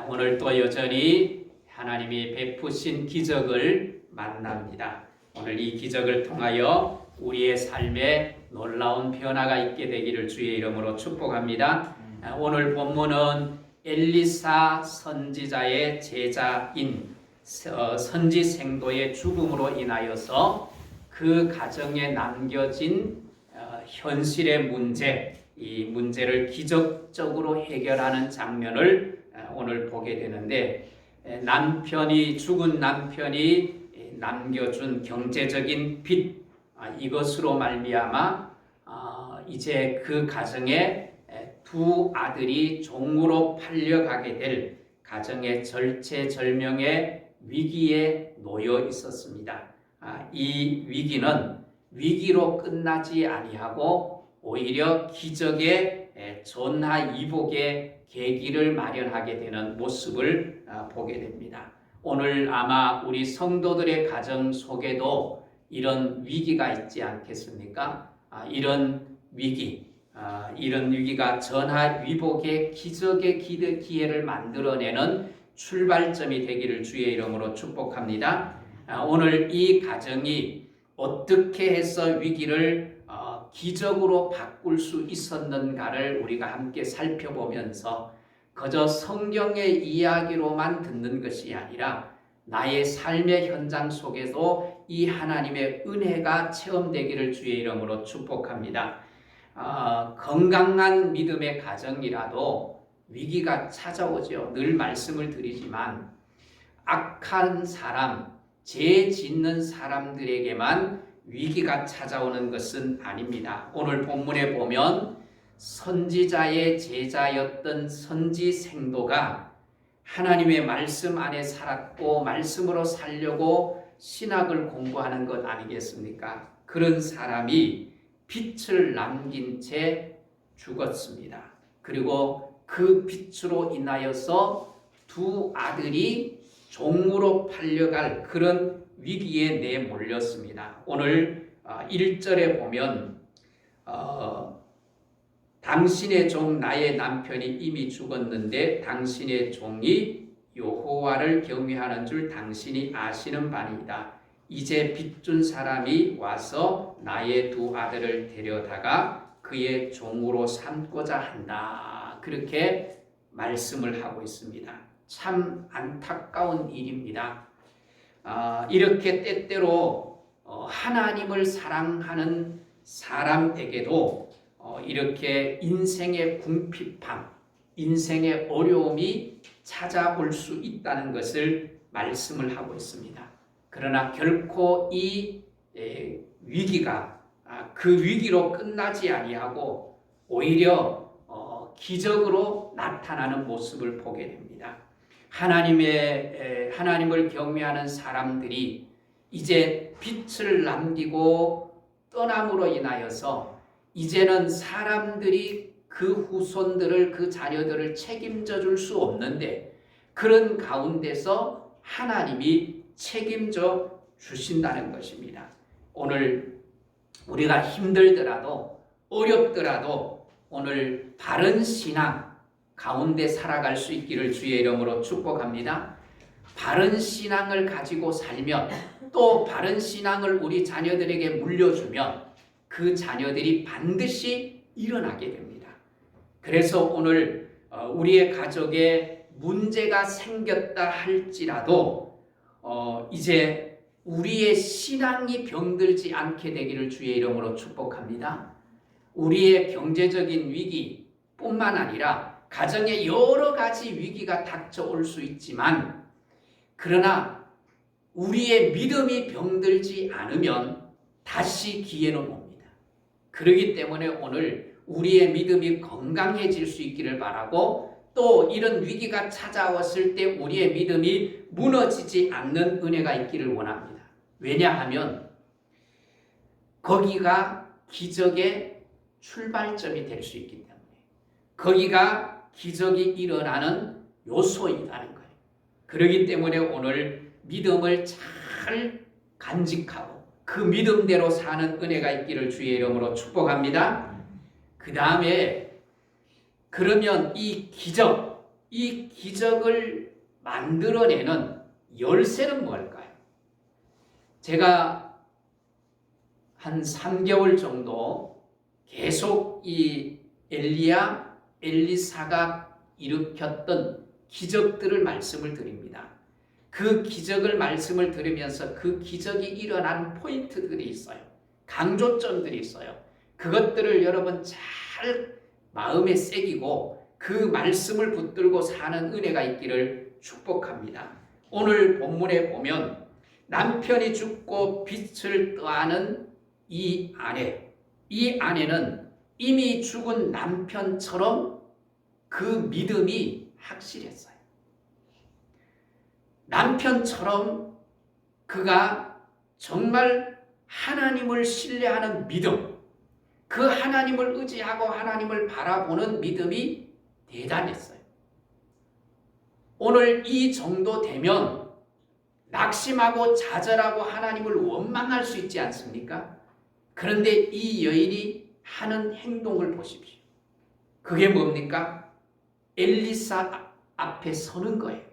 오늘 또 여전히 하나님이 베푸신 기적을 만납니다. 오늘 이 기적을 통하여 우리의 삶에 놀라운 변화가 있게 되기를 주의 이름으로 축복합니다. 오늘 본문은 엘리사 선지자의 제자인 선지 생도의 죽음으로 인하여서 그 가정에 남겨진 현실의 문제, 이 문제를 기적적으로 해결하는 장면을 오늘 보게 되는데, 죽은 남편이 남겨준 경제적인 빚, 이것으로 말미암아 이제 그 가정에 두 아들이 종으로 팔려가게 될 가정의 절체절명의 위기에 놓여 있었습니다. 이 위기는 위기로 끝나지 아니하고 오히려 기적의 전하위복의 계기를 마련하게 되는 모습을 보게 됩니다. 오늘 아마 우리 성도들의 가정 속에도 이런 위기가 있지 않겠습니까? 이런 위기가 전하위복의 기적의 기회를 만들어내는 출발점이 되기를 주의 이름으로 축복합니다. 오늘 이 가정이 어떻게 해서 위기를 기적으로 바꿀 수 있었는가를 우리가 함께 살펴보면서 그저 성경의 이야기로만 듣는 것이 아니라 나의 삶의 현장 속에도 이 하나님의 은혜가 체험되기를 주의 이름으로 축복합니다. 건강한 믿음의 가정이라도 위기가 찾아오죠. 늘 말씀을 드리지만 악한 사람, 죄 짓는 사람들에게만 위기가 찾아오는 것은 아닙니다. 오늘 본문에 보면 선지자의 제자였던 선지 생도가 하나님의 말씀 안에 살았고 말씀으로 살려고 신학을 공부하는 것 아니겠습니까? 그런 사람이 빛을 남긴 채 죽었습니다. 그리고 그 빛으로 인하여서 두 아들이 종으로 팔려갈 그런 위기에 내몰렸습니다. 오늘 1절에 보면 당신의 종 나의 남편이 이미 죽었는데 당신의 종이 여호와를 경외하는 줄 당신이 아시는 바니이다. 이제 빚준 사람이 와서 나의 두 아들을 데려다가 그의 종으로 삼고자 한다. 그렇게 말씀을 하고 있습니다. 참 안타까운 일입니다. 이렇게 때때로 하나님을 사랑하는 사람에게도 이렇게 인생의 궁핍함, 인생의 어려움이 찾아올 수 있다는 것을 말씀을 하고 있습니다. 그러나 결코 이 위기가 그 위기로 끝나지 아니하고 오히려 기적으로 나타나는 모습을 보게 됩니다. 하나님을 경외하는 사람들이 이제 빛을 남기고 떠남으로 인하여서 이제는 사람들이 그 후손들을, 그 자녀들을 책임져 줄 수 없는데 그런 가운데서 하나님이 책임져 주신다는 것입니다. 오늘 우리가 힘들더라도 어렵더라도 오늘 바른 신앙 가운데 살아갈 수 있기를 주의 이름으로 축복합니다. 바른 신앙을 가지고 살면 또 바른 신앙을 우리 자녀들에게 물려주면 그 자녀들이 반드시 일어나게 됩니다. 그래서 오늘 우리의 가족에 문제가 생겼다 할지라도 이제 우리의 신앙이 병들지 않게 되기를 주의 이름으로 축복합니다. 우리의 경제적인 위기뿐만 아니라 가정에 여러 가지 위기가 닥쳐올 수 있지만 그러나 우리의 믿음이 병들지 않으면 다시 기회는 옵니다. 그렇기 때문에 오늘 우리의 믿음이 건강해질 수 있기를 바라고 또 이런 위기가 찾아왔을 때 우리의 믿음이 무너지지 않는 은혜가 있기를 원합니다. 왜냐하면 거기가 기적의 출발점이 될 수 있기 때문에 거기가 기적이 일어나는 요소이라는 거예요. 그렇기 때문에 오늘 믿음을 잘 간직하고 그 믿음대로 사는 은혜가 있기를 주의 이름으로 축복합니다. 그 다음에 그러면 이 기적, 이 기적을 만들어내는 열쇠는 뭘까요? 제가 한 3개월 정도 계속 이 엘리야, 엘리사가 일으켰던 기적들을 말씀을 드립니다. 그 기적을 말씀을 들으면서 그 기적이 일어난 포인트들이 있어요. 강조점들이 있어요. 그것들을 여러분 잘 마음에 새기고 그 말씀을 붙들고 사는 은혜가 있기를 축복합니다. 오늘 본문에 보면 남편이 죽고 빛을 더하는 이 아내는 이미 죽은 남편처럼 그 믿음이 확실했어요. 남편처럼 그가 정말 하나님을 신뢰하는 믿음, 그 하나님을 의지하고 하나님을 바라보는 믿음이 대단했어요. 오늘 이 정도 되면 낙심하고 좌절하고 하나님을 원망할 수 있지 않습니까? 그런데 이 여인이 하는 행동을 보십시오. 그게 뭡니까? 엘리사 앞에 서는 거예요.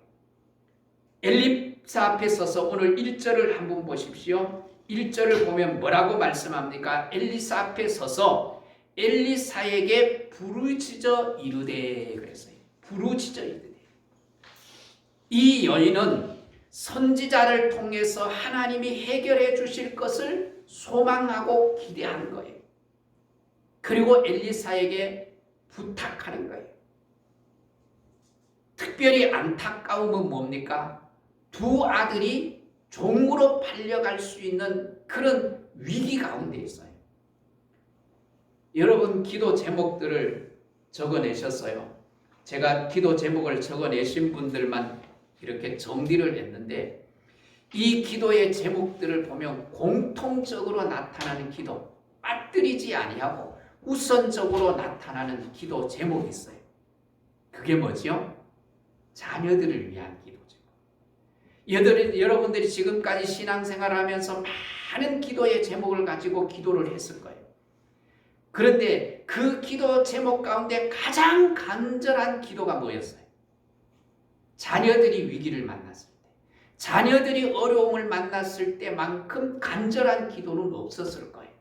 엘리사 앞에 서서 오늘 1절을 한번 보십시오. 1절을 보면 뭐라고 말씀합니까? 엘리사 앞에 서서 엘리사에게 부르짖어 이르되 그랬어요. 부르짖어 이르되. 이 여인은 선지자를 통해서 하나님이 해결해 주실 것을 소망하고 기대하는 거예요. 그리고 엘리사에게 부탁하는 거예요. 특별히 안타까움은 뭡니까? 두 아들이 종으로 팔려갈 수 있는 그런 위기 가운데 있어요. 여러분 기도 제목들을 적어내셨어요. 제가 기도 제목을 적어내신 분들만 이렇게 정리를 했는데 이 기도의 제목들을 보면 공통적으로 나타나는 기도, 빠뜨리지 아니하고 우선적으로 나타나는 기도 제목이 있어요. 그게 뭐지요? 자녀들을 위한 기도죠. 여러분들이 지금까지 신앙생활을 하면서 많은 기도의 제목을 가지고 기도를 했을 거예요. 그런데 그 기도 제목 가운데 가장 간절한 기도가 뭐였어요? 자녀들이 위기를 만났을 때, 자녀들이 어려움을 만났을 때만큼 간절한 기도는 없었을 거예요.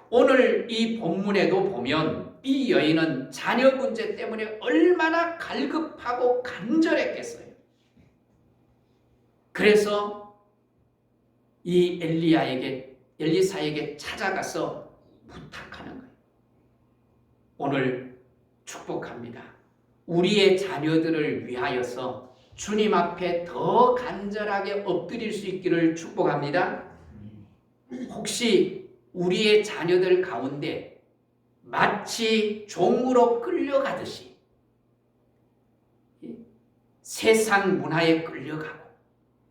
오늘 이 본문에도 보면 이 여인은 자녀 문제 때문에 얼마나 갈급하고 간절했겠어요. 그래서 이 엘리사에게 찾아가서 부탁하는 거예요. 오늘 축복합니다. 우리의 자녀들을 위하여서 주님 앞에 더 간절하게 엎드릴 수 있기를 축복합니다. 혹시 우리의 자녀들 가운데 마치 종으로 끌려가듯이 세상 문화에 끌려가고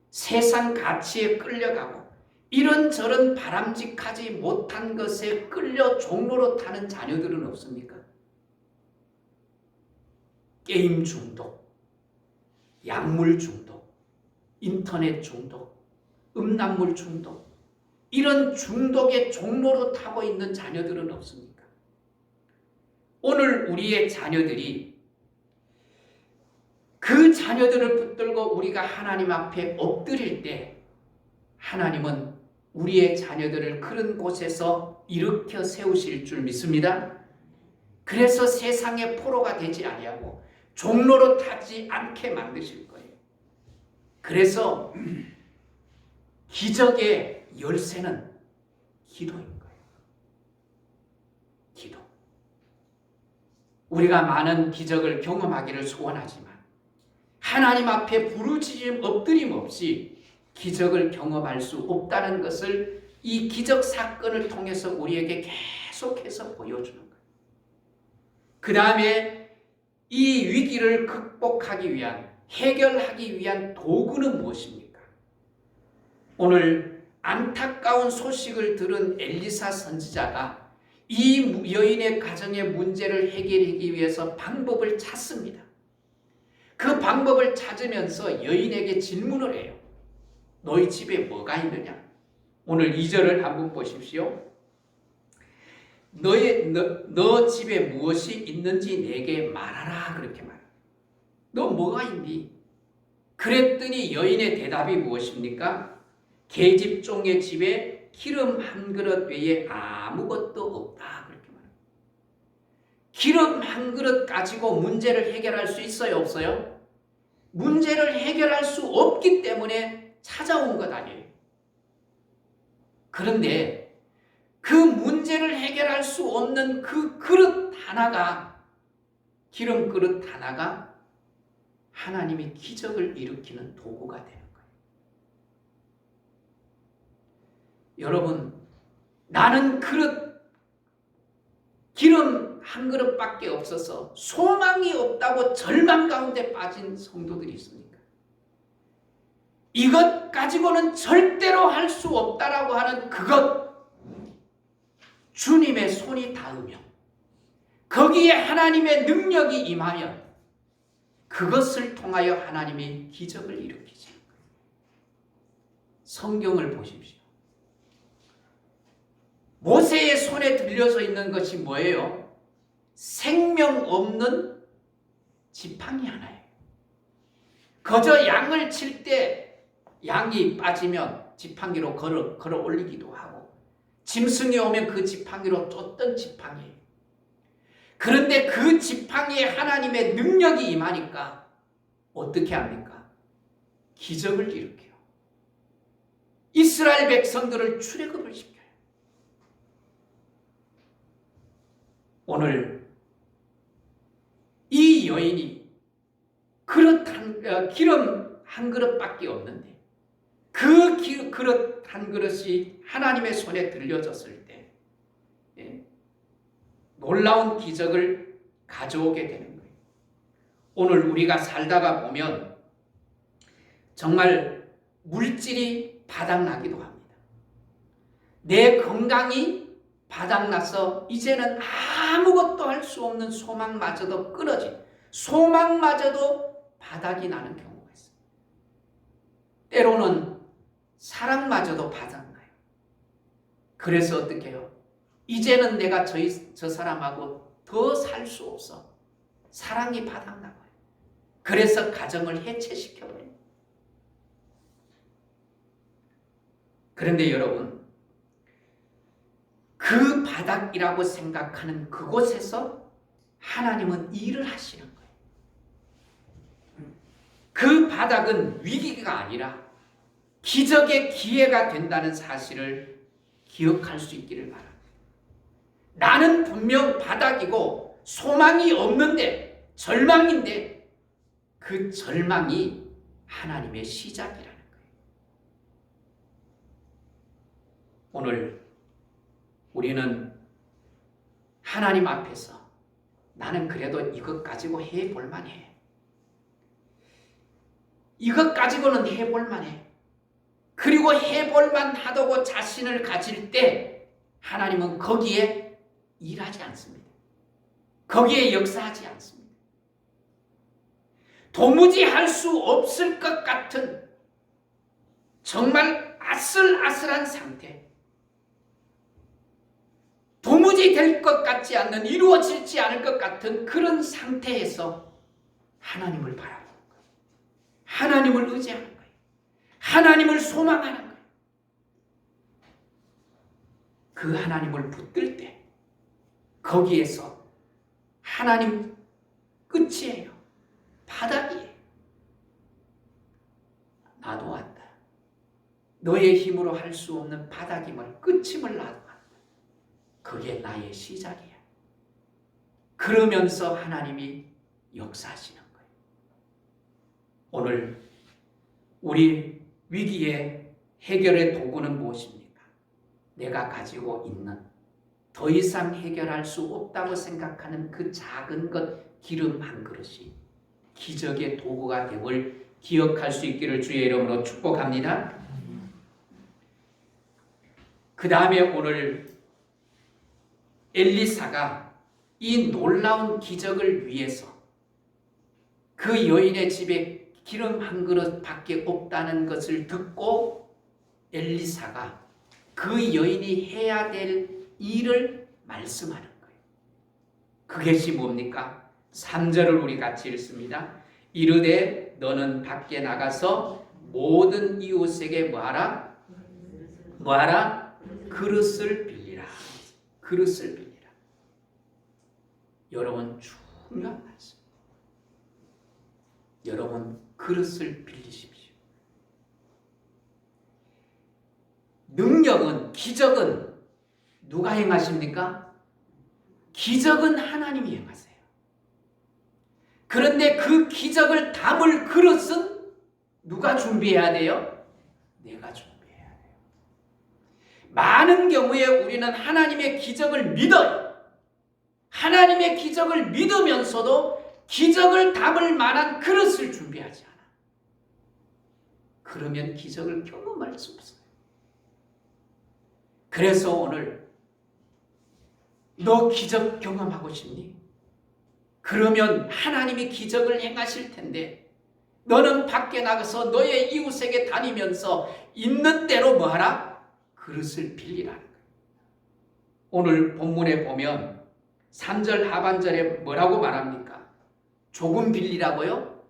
세상 가치에 끌려가고 이런저런 바람직하지 못한 것에 끌려 종로로 타는 자녀들은 없습니까? 게임 중독, 약물 중독, 인터넷 중독, 음란물 중독, 이런 중독의 종로로 타고 있는 자녀들은 없습니까? 오늘 우리의 자녀들이 그 자녀들을 붙들고 우리가 하나님 앞에 엎드릴 때 하나님은 우리의 자녀들을 그런 곳에서 일으켜 세우실 줄 믿습니다. 그래서 세상의 포로가 되지 아니하고 종로로 타지 않게 만드실 거예요. 그래서 기적의 열쇠는 기도인 거예요. 기도. 우리가 많은 기적을 경험하기를 소원하지만 하나님 앞에 부르짖음 엎드림 없이 기적을 경험할 수 없다는 것을 이 기적 사건을 통해서 우리에게 계속해서 보여주는 거예요. 그 다음에 이 위기를 극복하기 위한, 해결하기 위한 도구는 무엇입니까? 오늘 안타까운 소식을 들은 엘리사 선지자가 이 여인의 가정의 문제를 해결하기 위해서 방법을 찾습니다. 그 방법을 찾으면서 여인에게 질문을 해요. 너희 집에 뭐가 있느냐? 오늘 2절을 한번 보십시오. 너 집에 무엇이 있는지 내게 말하라. 그렇게 말합니다. 너 뭐가 있니? 그랬더니 여인의 대답이 무엇입니까? 계집종의 집에 기름 한 그릇 외에 아무것도 없다. 그렇게 말합니다. 기름 한 그릇 가지고 문제를 해결할 수 있어요? 없어요? 문제를 해결할 수 없기 때문에 찾아온 것 아니에요. 그런데 그 문제를 해결할 수 없는 그 그릇 하나가, 기름 그릇 하나가 하나님이 기적을 일으키는 도구가 되는 거예요. 여러분, 나는 기름 한 그릇밖에 없어서 소망이 없다고 절망 가운데 빠진 성도들이 있습니까? 이것 가지고는 절대로 할 수 없다라고 하는 그것, 주님의 손이 닿으며 거기에 하나님의 능력이 임하여 그것을 통하여 하나님이 기적을 일으키시는 거예요. 성경을 보십시오. 모세의 손에 들려져 있는 것이 뭐예요? 생명 없는 지팡이 하나예요. 그저 양을 칠 때 양이 빠지면 지팡이로 걸어 올리기도 하고, 짐승이 오면 그 지팡이로 쫓던 지팡이에요. 그런데 그 지팡이에 하나님의 능력이 임하니까 어떻게 합니까? 기적을 일으켜요. 이스라엘 백성들을 출애굽을 시켜요. 오늘 이 여인이 기름 한 그릇밖에 없는데 그 그릇 한 그릇이 하나님의 손에 들려졌을 때 놀라운 기적을 가져오게 되는 거예요. 오늘 우리가 살다가 보면 정말 물질이 바닥나기도 합니다. 내 건강이 바닥나서 이제는 아무것도 할 수 없는 소망마저도 끊어진, 소망마저도 바닥이 나는 경우가 있습니다. 때로는 사랑마저도 바닥나요. 그래서 어떻게 해요? 이제는 내가 저 사람하고 더 살 수 없어. 사랑이 바닥나고요. 그래서 가정을 해체시켜버려요. 그런데 여러분, 그 바닥이라고 생각하는 그곳에서 하나님은 일을 하시는 거예요. 그 바닥은 위기가 아니라 기적의 기회가 된다는 사실을 기억할 수 있기를 바랍니다. 나는 분명 바닥이고 소망이 없는데, 절망인데 그 절망이 하나님의 시작이라는 거예요. 오늘 우리는 하나님 앞에서 나는 그래도 이것 가지고 해볼 만해. 이것 가지고는 해볼 만해. 그리고 해볼 만하다고 자신을 가질 때 하나님은 거기에 일하지 않습니다. 거기에 역사하지 않습니다. 도무지 할 수 없을 것 같은 정말 아슬아슬한 상태, 도무지 될 것 같지 않는, 이루어지지 않을 것 같은 그런 상태에서 하나님을 바라보는 거예요. 하나님을 의지하는 거예요. 하나님을 소망하는 거예요. 그 하나님을 붙들 때 거기에서 하나님 끝이에요. 바닥이에요. 나도 왔다. 너의 힘으로 할 수 없는 바닥임을, 끝임을 나도 왔다. 그게 나의 시작이야. 그러면서 하나님이 역사하시는 거예요. 오늘 우리 위기의 해결의 도구는 무엇입니까? 내가 가지고 있는, 더 이상 해결할 수 없다고 생각하는 그 작은 것, 기름 한 그릇이 기적의 도구가 됨을 기억할 수 있기를 주의 이름으로 축복합니다. 그 다음에 오늘 엘리사가 이 놀라운 기적을 위해서 그 여인의 집에 기름 한 그릇밖에 없다는 것을 듣고 엘리사가 그 여인이 해야 될 일을 말씀하는 거예요. 그것이 뭡니까? 3절을 우리 같이 읽습니다. 이르되 너는 밖에 나가서 모든 이웃에게 뭐하라? 뭐하라? 그릇을 빌리라. 그릇을 빌리라. 여러분 중요한 말씀. 여러분 그릇을 빌리십시오. 능력은, 기적은 누가 행하십니까? 기적은 하나님이 행하세요. 그런데 그 기적을 담을 그릇은 누가 준비해야 돼요? 내가 준비해야 돼요. 많은 경우에 우리는 하나님의 기적을 믿어요. 하나님의 기적을 믿으면서도 기적을 담을 만한 그릇을 준비하지 않아. 그러면 기적을 경험할 수 없어요. 그래서 오늘 너 기적 경험하고 싶니? 그러면 하나님이 기적을 행하실 텐데 너는 밖에 나가서 너의 이웃에게 다니면서 있는 대로 뭐하라? 그릇을 빌리라는 거예요. 오늘 본문에 보면 3절 하반절에 뭐라고 말합니까? 조금 빌리라고요?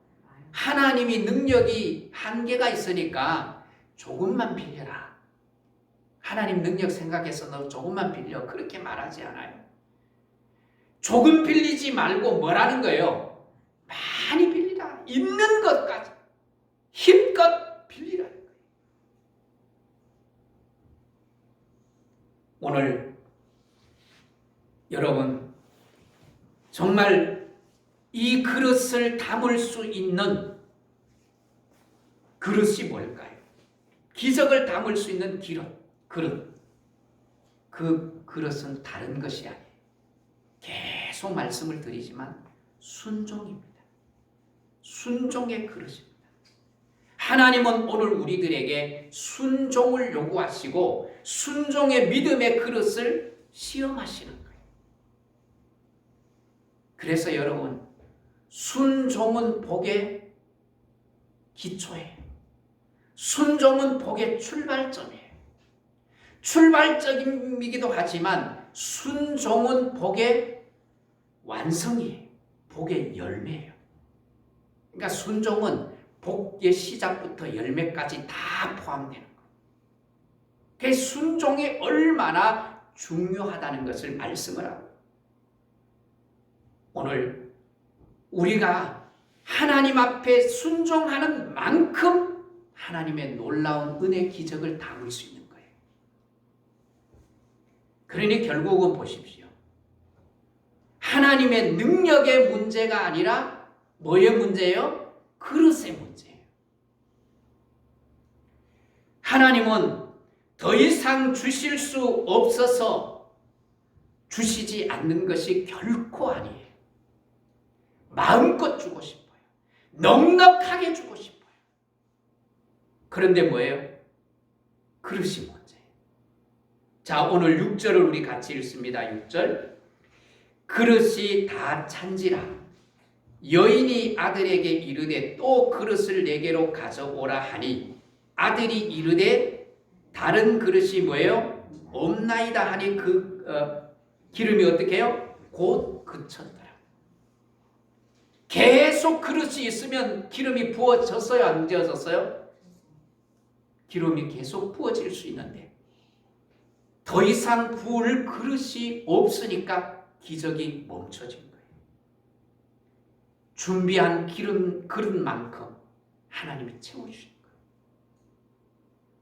하나님이 능력이 한계가 있으니까 조금만 빌려라. 하나님 능력 생각해서 너 조금만 빌려. 그렇게 말하지 않아요. 조금 빌리지 말고 뭐라는 거예요? 많이 빌리라. 있는 것까지 힘껏 빌리라는 거예요. 오늘 여러분 정말 이 그릇을 담을 수 있는 그릇이 뭘까요? 기적을 담을 수 있는 그릇. 그 그릇은 다른 것이 아니에요. 계속 말씀을 드리지만 순종입니다. 순종의 그릇입니다. 하나님은 오늘 우리들에게 순종을 요구하시고 순종의 믿음의 그릇을 시험하시는 거예요. 그래서 여러분 순종은 복의 기초예요. 순종은 복의 출발점이에요. 출발점이기도 하지만 순종은 복의 완성이에요. 복의 열매예요. 그러니까 순종은 복의 시작부터 열매까지 다 포함되는 거예요. 그 순종이 얼마나 중요하다는 것을 말씀을 하고 오늘 우리가 하나님 앞에 순종하는 만큼 하나님의 놀라운 은혜 기적을 담을 수 있는 거예요. 그러니 결국은 보십시오. 하나님의 능력의 문제가 아니라 뭐의 문제예요? 그릇의 문제예요. 하나님은 더 이상 주실 수 없어서 주시지 않는 것이 결코 아니에요. 마음껏 주고 싶어요. 넉넉하게 주고 싶어요. 그런데 뭐예요? 그릇이 문제예요. 자, 오늘 6절을 우리 같이 읽습니다. 6절. 그릇이 다 찬지라 여인이 아들에게 이르되 또 그릇을 내게로 가져오라 하니 아들이 이르되 다른 그릇이 뭐예요? 없나이다 하니 기름이 어떻게 해요? 곧 그쳤더라. 계속 그릇이 있으면 기름이 부어졌어요? 안 부어졌어요? 기름이 계속 부어질 수 있는데 더 이상 부을 그릇이 없으니까 기적이 멈춰진 거예요. 준비한 그릇만큼 하나님이 채워주신 거예요.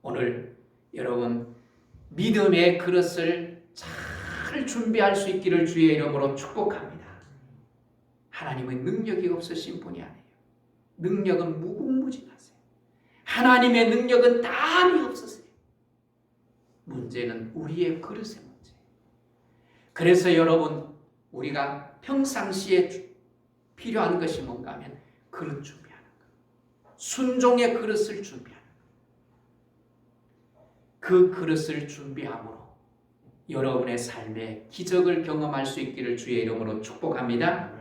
오늘 여러분 믿음의 그릇을 잘 준비할 수 있기를 주의 이름으로 축복합니다. 하나님은 능력이 없으신 분이 아니에요. 능력은 무궁무진하세요. 하나님의 능력은 담이 없으세요. 문제는 우리의 그릇의 문제예요. 그래서 여러분 우리가 평상시에 필요한 것이 뭔가 하면 그릇 준비하는 것. 순종의 그릇을 준비하는 것. 그 그릇을 준비함으로 여러분의 삶에 기적을 경험할 수 있기를 주의 이름으로 축복합니다.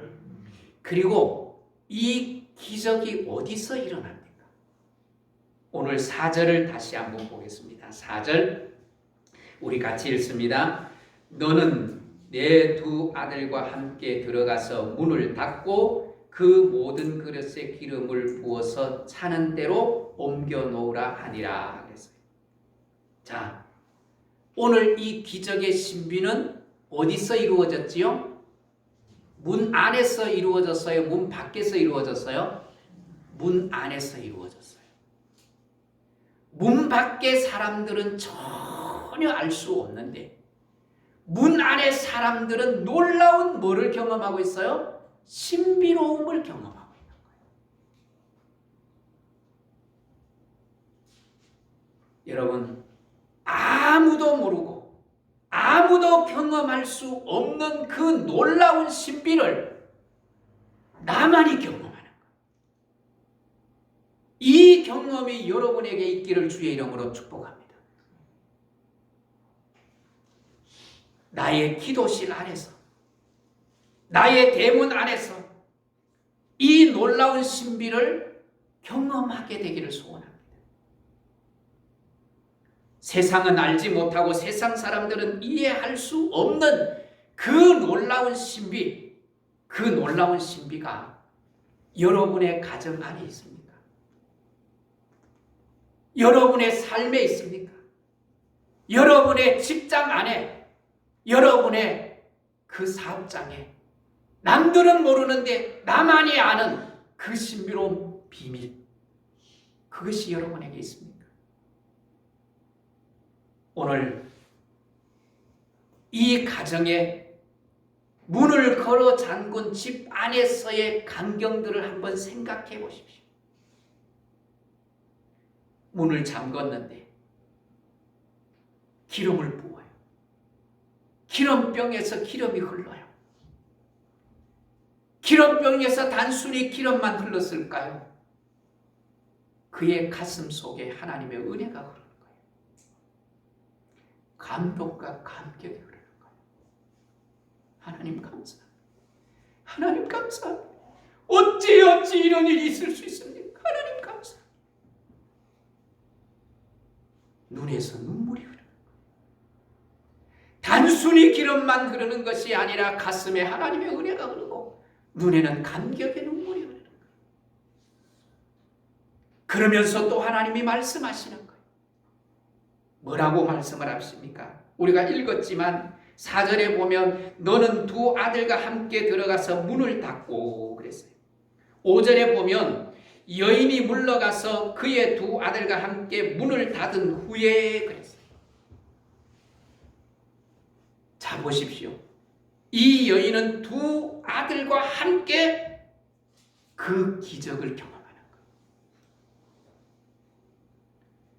그리고 이 기적이 어디서 일어납니까? 오늘 4절을 다시 한번 보겠습니다. 4절 우리 같이 읽습니다. 너는 내 두 아들과 함께 들어가서 문을 닫고 그 모든 그릇에 기름을 부어서 차는 대로 옮겨 놓으라 하니라 그랬어요. 자, 오늘 이 기적의 신비는 어디서 이루어졌지요? 문 안에서 이루어졌어요? 문 밖에서 이루어졌어요? 문 안에서 이루어졌어요. 문 밖의 사람들은 전혀 알 수 없는데 문 안의 사람들은 놀라운 뭐를 경험하고 있어요? 신비로움을 경험하고 있는 거예요. 여러분, 아무도 모르고 아무도 경험할 수 없는 그 놀라운 신비를 나만이 경험하는 거예요. 이 경험이 여러분에게 있기를 주의 이름으로 축복합니다. 나의 기도실 안에서, 나의 대문 안에서 이 놀라운 신비를 경험하게 되기를 소원합니다. 세상은 알지 못하고 세상 사람들은 이해할 수 없는 그 놀라운 신비, 그 놀라운 신비가 여러분의 가정 안에 있습니까? 여러분의 삶에 있습니까? 여러분의 직장 안에, 여러분의 그 사업장에, 남들은 모르는데 나만이 아는 그 신비로운 비밀, 그것이 여러분에게 있습니까? 오늘 이 가정에 문을 걸어 잠근 집 안에서의 광경들을 한번 생각해 보십시오. 문을 잠궜는데 기름을 부어요. 기름병에서 기름이 흘러요. 기름병에서 단순히 기름만 흘렀을까요? 그의 가슴 속에 하나님의 은혜가 흐르는 거예요. 감동과 감격이 흐르는 거예요. 하나님 감사합니다. 하나님 감사합니다. 어찌 이런 일이 있을 수 있습니까? 하나님 감사합니다. 눈에서 눈물이 흐르는 거예요. 단순히 기름만 흐르는 것이 아니라 가슴에 하나님의 은혜가 흐르고 눈에는 감격의 눈물이 흐르는 거예요. 그러면서 또 하나님이 말씀하시는 거예요. 뭐라고 말씀을 하십니까? 우리가 읽었지만 4절에 보면 너는 두 아들과 함께 들어가서 문을 닫고 그랬어요. 5절에 보면 여인이 물러가서 그의 두 아들과 함께 문을 닫은 후에 그랬어요. 자, 보십시오. 이 여인은 두 아들과 함께 그 기적을 경험하는 거예요.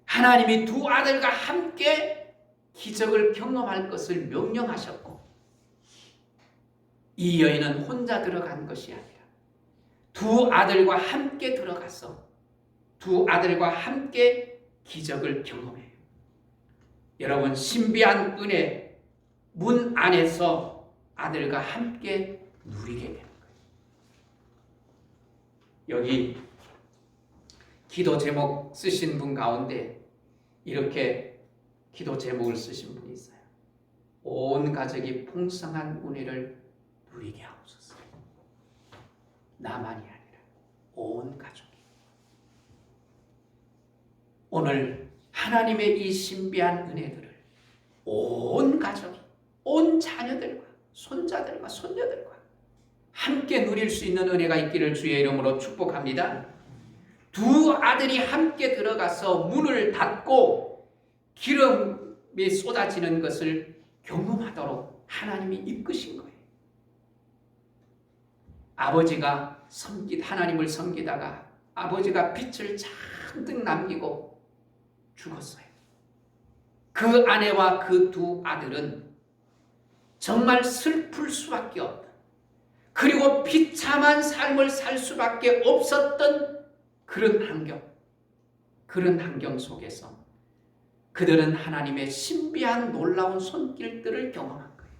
하나님이 두 아들과 함께 기적을 경험할 것을 명령하셨고 이 여인은 혼자 들어간 것이 아니라 두 아들과 함께 들어가서 두 아들과 함께 기적을 경험해요. 여러분, 신비한 은혜 문 안에서 아들과 함께 누리게 되는 거예요. 여기 기도 제목 쓰신 분 가운데 이렇게 기도 제목을 쓰신 분이 있어요. 온 가족이 풍성한 은혜를 누리게 하옵소서. 나만이 아니라 온 가족이. 오늘 하나님의 이 신비한 은혜들을 온 가족이, 온 자녀들과 손자들과 손녀들과 함께 누릴 수 있는 은혜가 있기를 주의 이름으로 축복합니다. 두 아들이 함께 들어가서 문을 닫고 기름이 쏟아지는 것을 경험하도록 하나님이 이끄신 거예요. 아버지가 하나님을 섬기다가 아버지가 빛을 잔뜩 남기고 죽었어요. 그 아내와 그 두 아들은 정말 슬플 수밖에 없던, 그리고 비참한 삶을 살 수밖에 없었던 그런 환경 속에서 그들은 하나님의 신비한 놀라운 손길들을 경험한 거예요.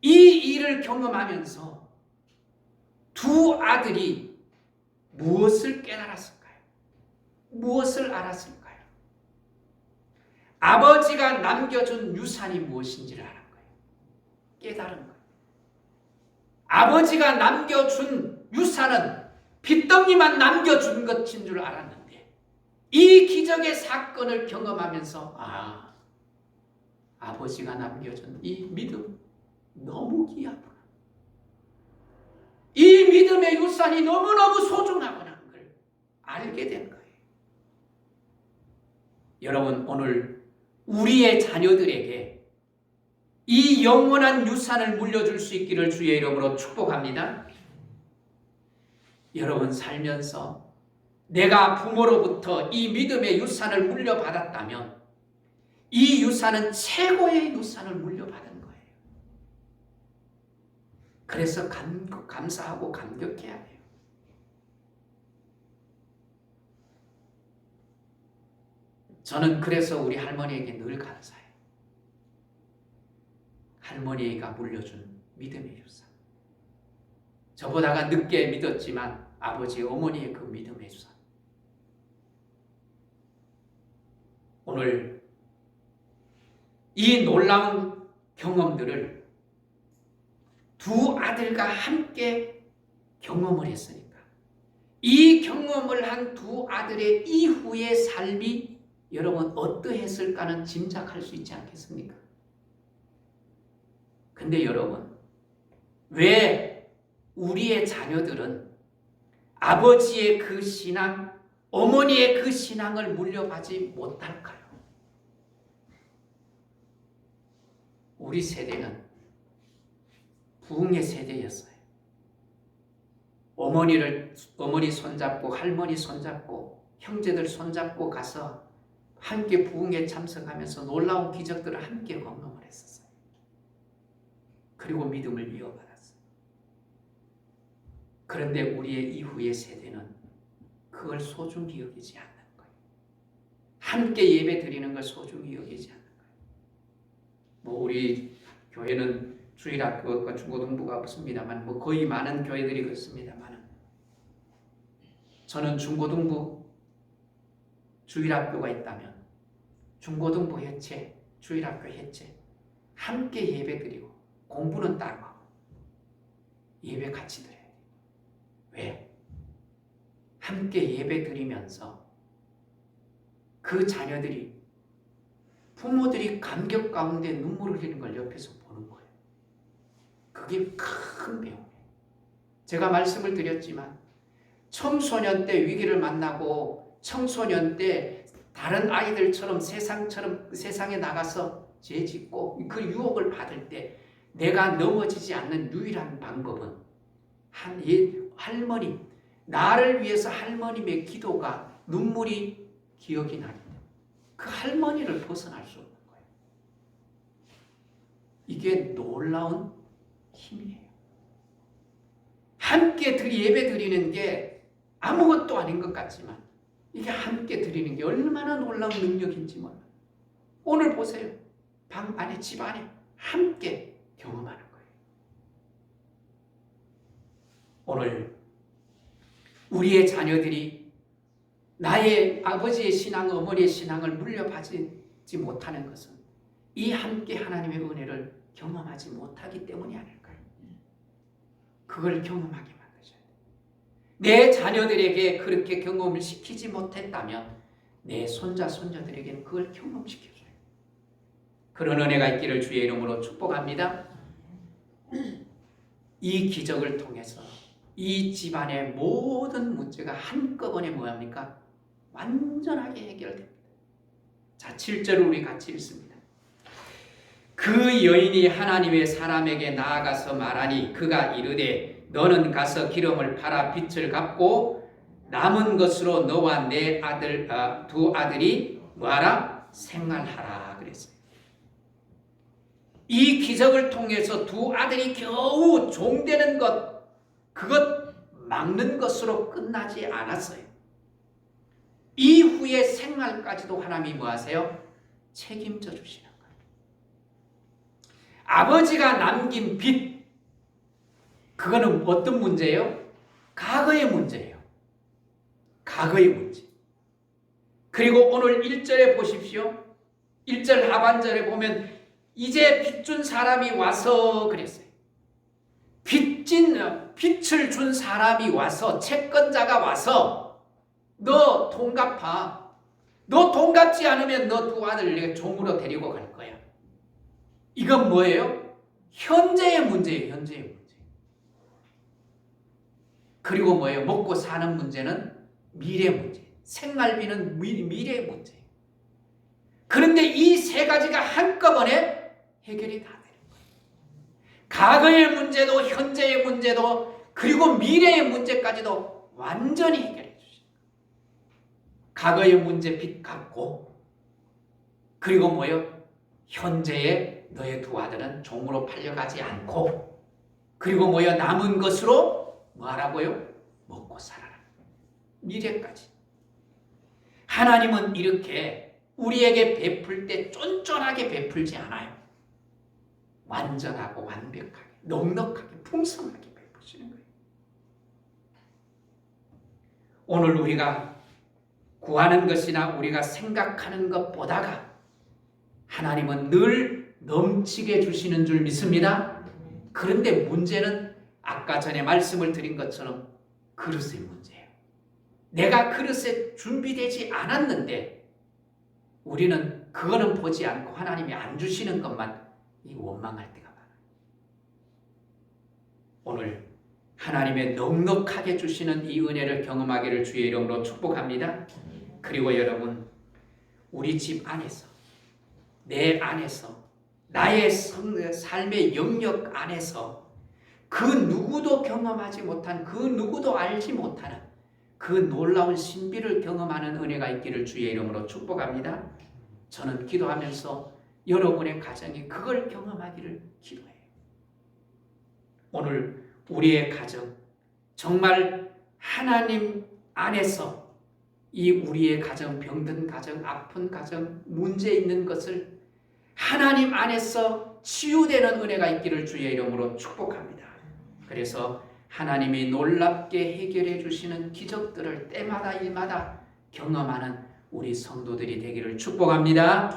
이 일을 경험하면서 두 아들이 무엇을 깨달았을까요? 무엇을 알았을까요? 아버지가 남겨준 유산이 무엇인지를 아는 거예요. 깨달은 거예요. 아버지가 남겨준 유산은 빚덩이만 남겨준 것인 줄 알았는데 이 기적의 사건을 경험하면서 아버지가 남겨준 이 믿음 너무 귀하구나. 이 믿음의 유산이 너무너무 소중하구나 걸 알게 된 거예요. 여러분, 오늘 우리의 자녀들에게 이 영원한 유산을 물려줄 수 있기를 주의 이름으로 축복합니다. 여러분, 살면서 내가 부모로부터 이 믿음의 유산을 물려받았다면 이 유산은 최고의 유산을 물려받은 거예요. 그래서 감사하고 감격해야 해요. 저는 그래서 우리 할머니에게 늘 감사해요. 할머니가 물려준 믿음의 유산. 저보다가 늦게 믿었지만 아버지, 어머니의 그 믿음의 유산. 오늘 이 놀라운 경험들을 두 아들과 함께 경험을 했으니까 이 경험을 한 두 아들의 이후의 삶이 여러분 어떠했을까는 짐작할 수 있지 않겠습니까? 근데 여러분, 왜 우리의 자녀들은 아버지의 그 신앙, 어머니의 그 신앙을 물려받지 못할까요? 우리 세대는 부흥의 세대였어요. 어머니 손잡고 할머니 손잡고 형제들 손잡고 가서 함께 부흥에 참석하면서 놀라운 기적들을 함께 경험을 했었어요. 그리고 믿음을 이어받았어요. 그런데 우리의 이후의 세대는 그걸 소중히 여기지 않는 거예요. 함께 예배 드리는 걸 소중히 여기지 않는 거예요. 우리 교회는 주일학교와 중고등부가 없습니다만 거의 많은 교회들이 그렇습니다만 저는 중고등부 주일학교가 있다면 중고등부 해체, 주일학교 해체 함께 예배 드리고 공부는 따로 하고 예배 같이 드려야 돼요. 왜? 함께 예배 드리면서 그 자녀들이 부모들이 감격 가운데 눈물을 흘리는 걸 옆에서 보는 거예요. 그게 큰 배움이에요. 제가 말씀을 드렸지만 청소년 때 위기를 만나고 청소년 때 다른 아이들처럼 세상에 나가서 죄짓고 그 유혹을 받을 때 내가 넘어지지 않는 유일한 방법은 할머니, 나를 위해서 할머님의 기도가 눈물이 기억이 나는데 그 할머니를 벗어날 수 없는 거예요. 이게 놀라운 힘이에요. 함께 예배 드리는 게 아무것도 아닌 것 같지만 이게 함께 드리는 게 얼마나 놀라운 능력인지 몰라요. 오늘 보세요. 방 안에, 집 안에 함께 경험하는 거예요. 오늘 우리의 자녀들이 나의 아버지의 신앙, 어머니의 신앙을 물려받지 못하는 것은 이 함께 하나님의 은혜를 경험하지 못하기 때문이 아닐까요? 그걸 경험하게 만드셔야 돼요. 내 자녀들에게 그렇게 경험을 시키지 못했다면 내 손자, 손자들에게는 그걸 경험시켜줘요. 그런 은혜가 있기를 주의 이름으로 축복합니다. 이 기적을 통해서 이 집안의 모든 문제가 한꺼번에 뭐합니까? 완전하게 해결됩니다. 자, 7절을 우리 같이 읽습니다. 그 여인이 하나님의 사람에게 나아가서 말하니 그가 이르되 너는 가서 기름을 팔아 빚을 갚고 남은 것으로 너와 내 두 아들이 뭐하라? 생활하라 그랬어요. 이 기적을 통해서 두 아들이 겨우 종되는 것, 그것 막는 것으로 끝나지 않았어요. 이후의 생활까지도 하나님이 뭐 하세요? 책임져 주시는 거예요. 아버지가 남긴 빚, 그거는 어떤 문제예요? 과거의 문제예요. 과거의 문제. 그리고 오늘 1절에 보십시오. 1절 하반절에 보면 이제 빚준 사람이 와서 그랬어요. 빚진 빛을 준 사람이 와서, 채권자가 와서 너 돈 갚아. 너 돈 갚지 않으면 너 두 아들 내가 종으로 데리고 갈 거야. 이건 뭐예요? 현재의 문제예요. 현재의 문제. 그리고 뭐예요? 먹고 사는 문제는 미래 문제. 생활비는 미래의 문제. 그런데 이 세 가지가 한꺼번에 해결이 다 돼요. 과거의 문제도 현재의 문제도 그리고 미래의 문제까지도 완전히 해결해 주시고, 과거의 문제 빚 갚고, 그리고 뭐예요? 현재의 너의 두 아들은 종으로 팔려가지 않고, 그리고 뭐예요? 남은 것으로 뭐 하라고요? 먹고 살아라. 미래까지. 하나님은 이렇게 우리에게 베풀 때 쫀쫀하게 베풀지 않아요. 완전하고 완벽하게, 넉넉하게, 풍성하게 베푸시는 거예요. 오늘 우리가 구하는 것이나 우리가 생각하는 것보다가 하나님은 늘 넘치게 주시는 줄 믿습니다. 그런데 문제는 아까 전에 말씀을 드린 것처럼 그릇의 문제예요. 내가 그릇에 준비되지 않았는데 우리는 그거는 보지 않고 하나님이 안 주시는 것만 원망할 때가 많아요. 오늘 하나님의 넉넉하게 주시는 이 은혜를 경험하기를 주의 이름으로 축복합니다. 그리고 여러분, 우리 집 안에서, 내 안에서, 나의 삶의 영역 안에서 그 누구도 경험하지 못한, 그 누구도 알지 못하는 그 놀라운 신비를 경험하는 은혜가 있기를 주의 이름으로 축복합니다. 저는 기도하면서 여러분의 가정이 그걸 경험하기를 기도해요. 오늘 우리의 가정, 정말 하나님 안에서 이 우리의 가정, 병든 가정, 아픈 가정, 문제 있는 것을 하나님 안에서 치유되는 은혜가 있기를 주의 이름으로 축복합니다. 그래서 하나님이 놀랍게 해결해 주시는 기적들을 때마다 일마다 경험하는 우리 성도들이 되기를 축복합니다.